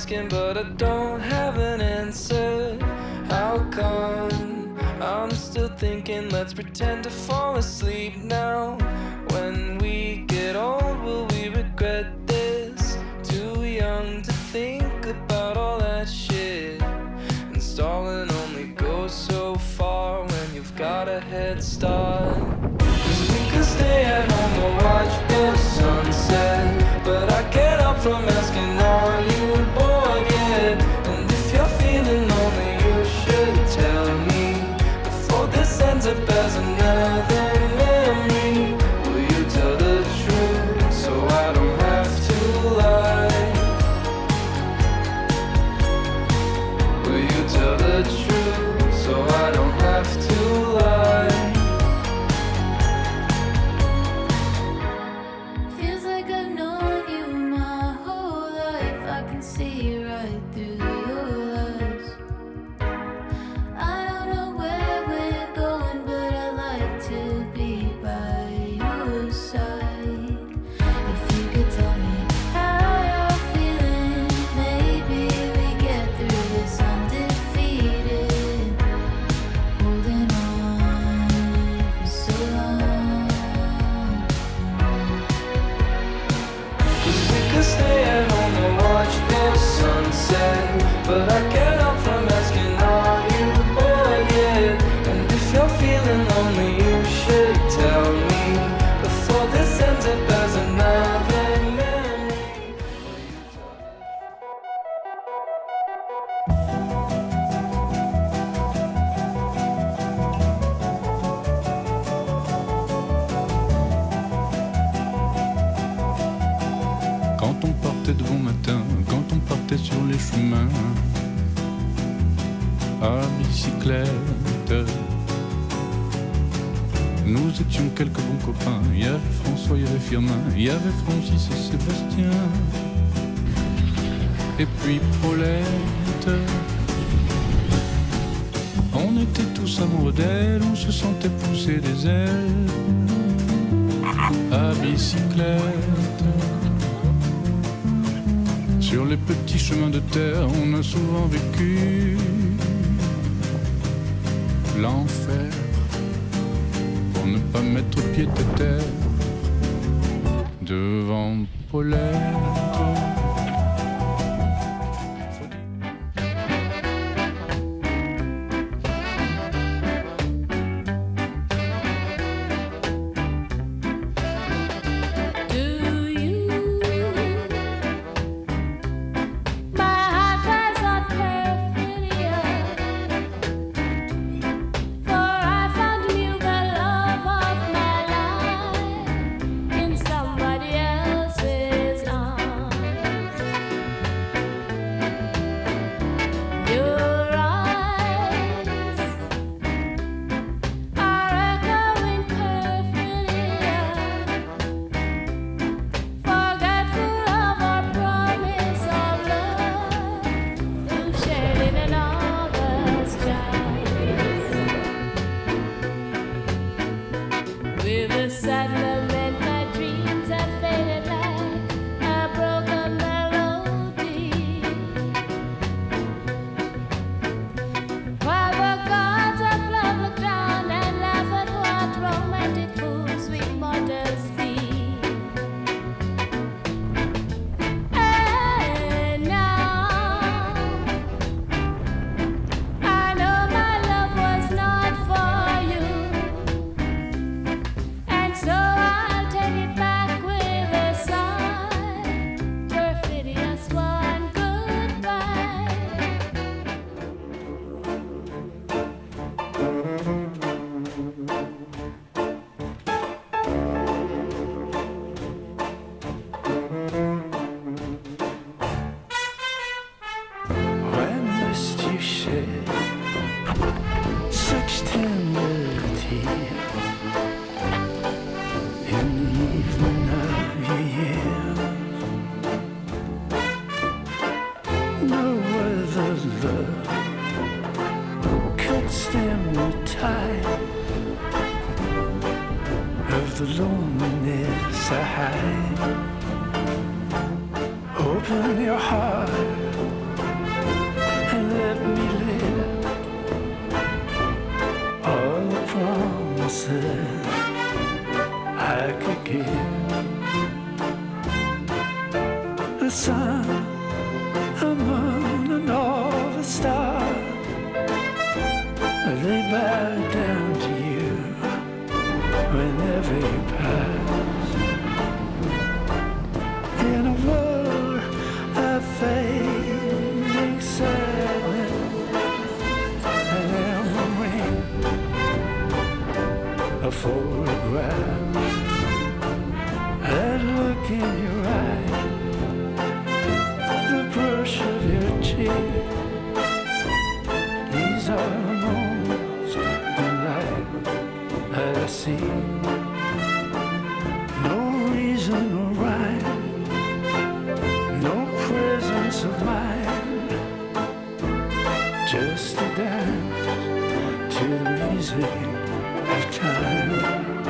asking, but I don't have an answer. How come I'm still thinking, let's pretend to fall asleep now. When we get old, will we regret this? Too young to think about all that shit. And stalling only goes so far when you've got a head start. 'Cause we could stay at home or watch the sunset, but I can't help from asking, are you bored yet? And if you're feeling lonely, you should tell me before this ends up as another memory. Will you tell the truth so I don't have to lie? Will you tell the truth so I don't have to lie? Feels like I've known you my whole life. I can see right through your lies. I don't know where we're going, but I like to be by your side. If you could tell me how you're feeling, maybe we get through this undefeated. Holding on for so long. 'Cause we could stay at home and watch the sunset, but I can't help from asking, are you bored yet? And if you're feeling lonely, you should tell me before this ends up as another memory. Quand on partait de bon matin, quand on partait sur les chemins à bicyclette, nous étions quelques bons copains. Il y avait François, il y avait Firmin, il y avait Francis et Sébastien, et puis Paulette. On était tous amoureux d'elle, on se sentait pousser des ailes à bicyclette. Sur les petits chemins de terre, on a souvent vécu l'enfer pour ne pas mettre pied à terre devant Paulette. the loneliness I hide. Open your heart right down to you whenever you pass. In a world of fading sadness, an memory, a photograph, that look in your eye, the brush of your cheek. These are the moments in life that I see. No reason or rhyme, no presence of mind, just a dance to the music of time.